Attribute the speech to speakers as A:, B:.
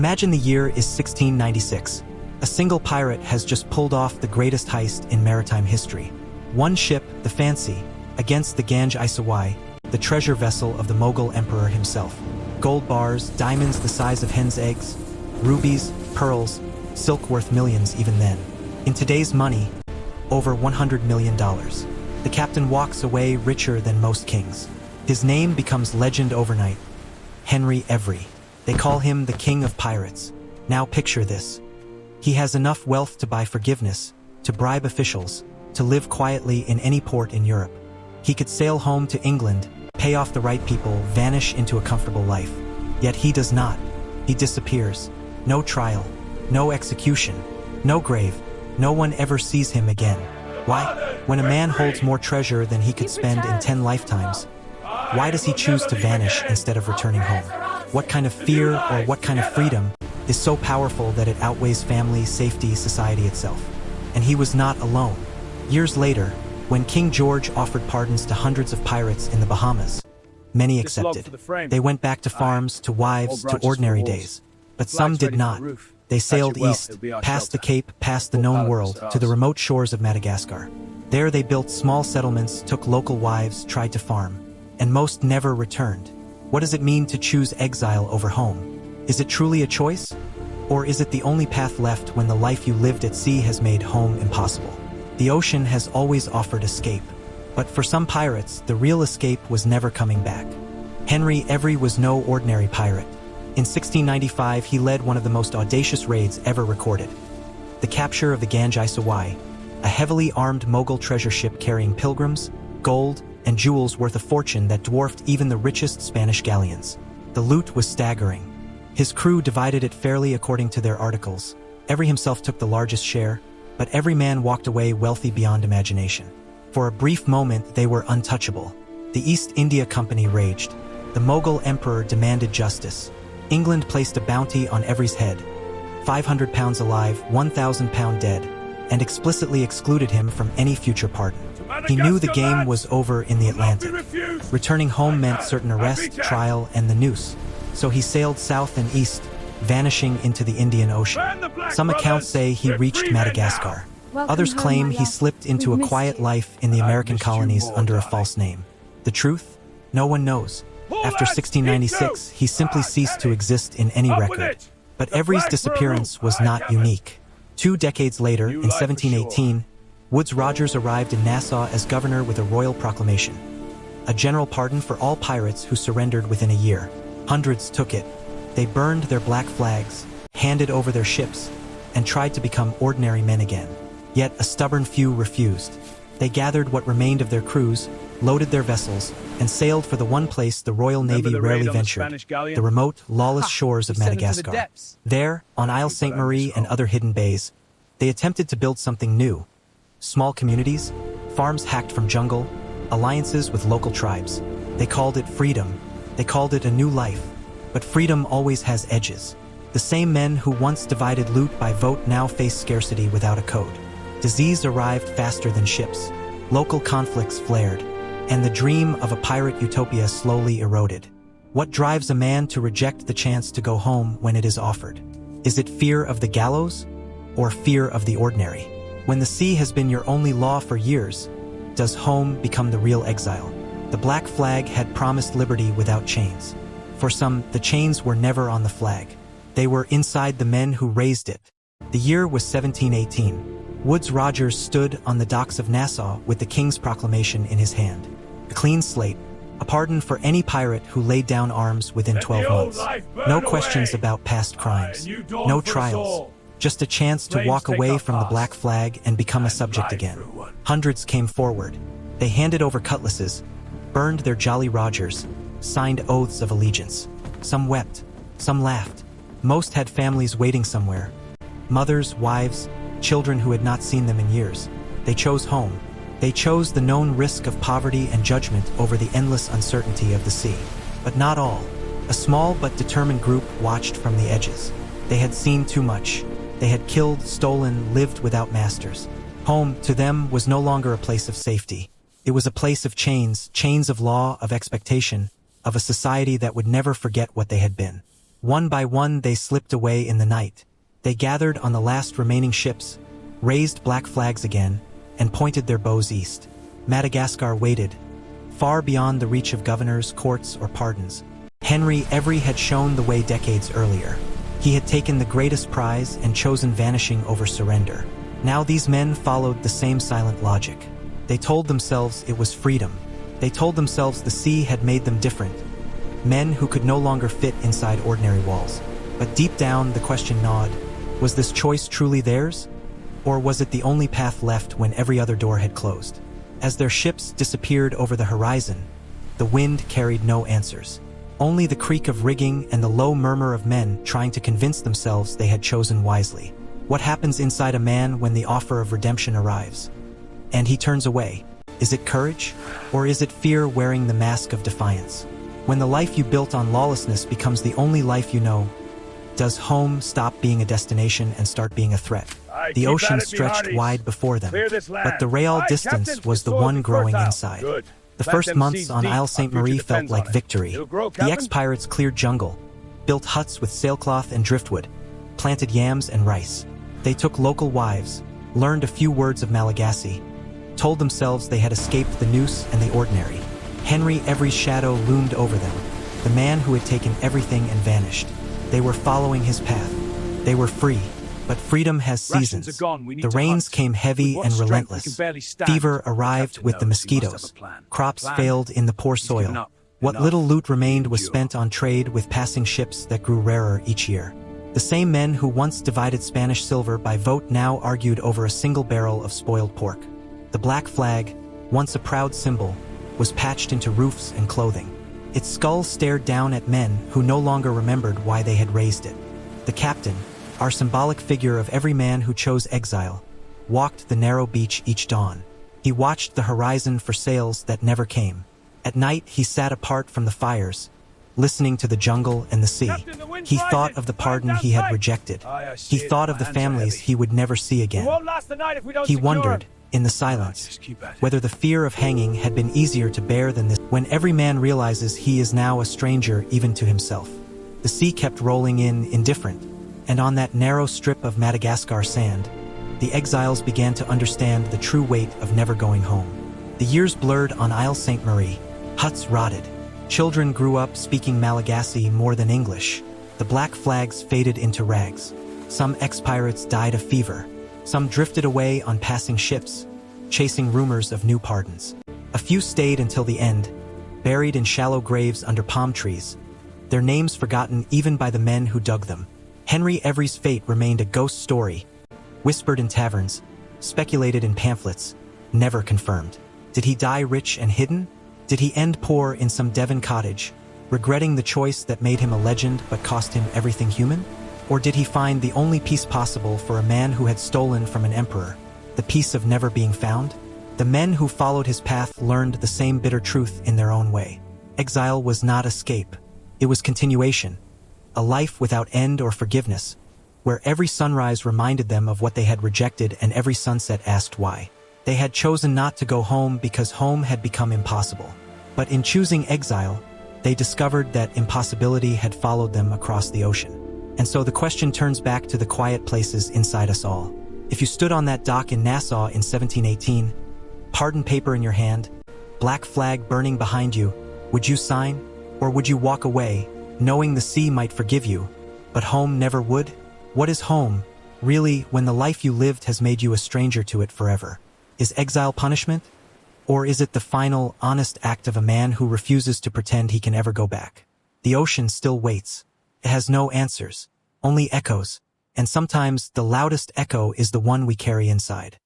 A: Imagine the year is 1696. A single pirate has just pulled off the greatest heist in maritime history. One ship, the Fancy, against the Ganj Isawai, the treasure vessel of the Mughal emperor himself. Gold bars, diamonds the size of hen's eggs, rubies, pearls, silk worth millions even then. In today's money, over $100 million. The captain walks away richer than most kings. His name becomes legend overnight. Henry Every. They call him the King of Pirates. Now picture this. He has enough wealth to buy forgiveness, to bribe officials, to live quietly in any port in Europe. He could sail home to England, pay off the right people, vanish into a comfortable life. Yet he does not. He disappears. No trial, no execution, no grave. No one ever sees him again. Why? When a man holds more treasure than he could spend in 10 lifetimes, why does he choose to vanish instead of returning home? What kind of fear or what kind of freedom is so powerful that it outweighs family, safety, society itself? And he was not alone. Years later, when King George offered pardons to hundreds of pirates in the Bahamas, many accepted. They went back to farms, to wives, to ordinary days. But some did not. They sailed east, past the Cape, past the known world, to the remote shores of Madagascar. There they built small settlements, took local wives, tried to farm. And most never returned. What does it mean to choose exile over home? Is it truly a choice? Or is it the only path left when the life you lived at sea has made home impossible? The ocean has always offered escape. But for some pirates, the real escape was never coming back. Henry Every was no ordinary pirate. In 1695, he led one of the most audacious raids ever recorded. The capture of the Ganj Isawai, a heavily armed Mughal treasure ship carrying pilgrims, gold, and jewels worth a fortune that dwarfed even the richest Spanish galleons. The loot was staggering. His crew divided it fairly according to their articles. Every himself took the largest share, but every man walked away wealthy beyond imagination. For a brief moment, they were untouchable. The East India Company raged. The Mughal emperor demanded justice. England placed a bounty on Every's head, 500 pounds alive, 1,000 pound dead, and explicitly excluded him from any future pardon. He knew the game was over in the Atlantic. Returning home meant certain arrest, trial, and the noose. So he sailed south and east, vanishing into the Indian Ocean. Some accounts say he reached Madagascar. Others claim he slipped into a quiet life in the American colonies under a false name. The truth? No one knows. After 1696, he simply ceased to exist in any record. But Every's disappearance was not unique. 2 decades later, in 1718, Woodes Rogers arrived in Nassau as governor with a royal proclamation. A general pardon for all pirates who surrendered within a year. Hundreds took it. They burned their black flags, handed over their ships, and tried to become ordinary men again. Yet a stubborn few refused. They gathered what remained of their crews, loaded their vessels, and sailed for the one place the Royal Navy rarely ventured, the remote, lawless shores of Madagascar. There, on Isle Sainte Marie and other hidden bays, they attempted to build something new. Small communities, farms hacked from jungle, alliances with local tribes. They called it freedom. They called it a new life. But freedom always has edges. The same men who once divided loot by vote now face scarcity without a code. Disease arrived faster than ships. Local conflicts flared. And the dream of a pirate utopia slowly eroded. What drives a man to reject the chance to go home when it is offered? Is it fear of the gallows? Or fear of the ordinary? When the sea has been your only law for years, does home become the real exile? The black flag had promised liberty without chains. For some, the chains were never on the flag. They were inside the men who raised it. The year was 1718. Woodes Rogers stood on the docks of Nassau with the King's proclamation in his hand. A clean slate, a pardon for any pirate who laid down arms within 12 months. No questions about past crimes. No trials. Just a chance to walk away from the black flag and become a subject again. Hundreds came forward. They handed over cutlasses, burned their Jolly Rogers, signed oaths of allegiance. Some wept, some laughed. Most had families waiting somewhere. Mothers, wives, children who had not seen them in years. They chose home. They chose the known risk of poverty and judgment over the endless uncertainty of the sea. But not all. A small but determined group watched from the edges. They had seen too much. They had killed, stolen, lived without masters. Home, to them, was no longer a place of safety. It was a place of chains, chains of law, of expectation, of a society that would never forget what they had been. One by one they slipped away in the night. They gathered on the last remaining ships, raised black flags again, and pointed their bows east. Madagascar waited, far beyond the reach of governors, courts, or pardons. Henry Every had shown the way decades earlier. He had taken the greatest prize and chosen vanishing over surrender. Now these men followed the same silent logic. They told themselves it was freedom. They told themselves the sea had made them different. Men who could no longer fit inside ordinary walls. But deep down, the question gnawed. Was this choice truly theirs? Or was it the only path left when every other door had closed? As their ships disappeared over the horizon, the wind carried no answers. Only the creak of rigging and the low murmur of men trying to convince themselves they had chosen wisely. What happens inside a man when the offer of redemption arrives? And he turns away. Is it courage? Or is it fear wearing the mask of defiance? When the life you built on lawlessness becomes the only life you know, does home stop being a destination and start being a threat? The ocean stretched wide before them, but the real distance was the one growing inside. The first months on Isle Sainte Marie felt like victory. The ex-pirates cleared jungle, built huts with sailcloth and driftwood, planted yams and rice. They took local wives, learned a few words of Malagasy, told themselves they had escaped the noose and the ordinary. Henry Every's shadow loomed over them, the man who had taken everything and vanished. They were following his path. They were free. But freedom has seasons. The rains came heavy and relentless. Fever arrived with the mosquitoes. Crops failed in the poor soil. What little loot remained was spent on trade with passing ships that grew rarer each year. The same men who once divided Spanish silver by vote now argued over a single barrel of spoiled pork. The black flag, once a proud symbol, was patched into roofs and clothing. Its skull stared down at men who no longer remembered why they had raised it. The captain, our symbolic figure of every man who chose exile, walked the narrow beach each dawn. He watched the horizon for sails that never came. At night he sat apart from the fires, listening to the jungle and the sea. He thought of the pardon he had rejected. He thought of the families he would never see again. He wondered, in the silence, whether the fear of hanging had been easier to bear than this, when every man realizes he is now a stranger even to himself. The sea kept rolling in, indifferent, and on that narrow strip of Madagascar sand, the exiles began to understand the true weight of never going home. The years blurred on Isle Sainte Marie. Huts rotted. Children grew up speaking Malagasy more than English. The black flags faded into rags. Some ex-pirates died of fever. Some drifted away on passing ships, chasing rumors of new pardons. A few stayed until the end, buried in shallow graves under palm trees, their names forgotten even by the men who dug them. Henry Every's fate remained a ghost story, whispered in taverns, speculated in pamphlets, never confirmed. Did he die rich and hidden? Did he end poor in some Devon cottage, regretting the choice that made him a legend but cost him everything human? Or did he find the only peace possible for a man who had stolen from an emperor, the peace of never being found? The men who followed his path learned the same bitter truth in their own way. Exile was not escape. It was continuation. A life without end or forgiveness, where every sunrise reminded them of what they had rejected and every sunset asked why. They had chosen not to go home because home had become impossible. But in choosing exile, they discovered that impossibility had followed them across the ocean. And so the question turns back to the quiet places inside us all. If you stood on that dock in Nassau in 1718, pardon paper in your hand, black flag burning behind you, would you sign? Or would you walk away, knowing the sea might forgive you, but home never would? What is home, really, when the life you lived has made you a stranger to it forever? Is exile punishment? Or is it the final, honest act of a man who refuses to pretend he can ever go back? The ocean still waits. It has no answers, only echoes, and sometimes the loudest echo is the one we carry inside.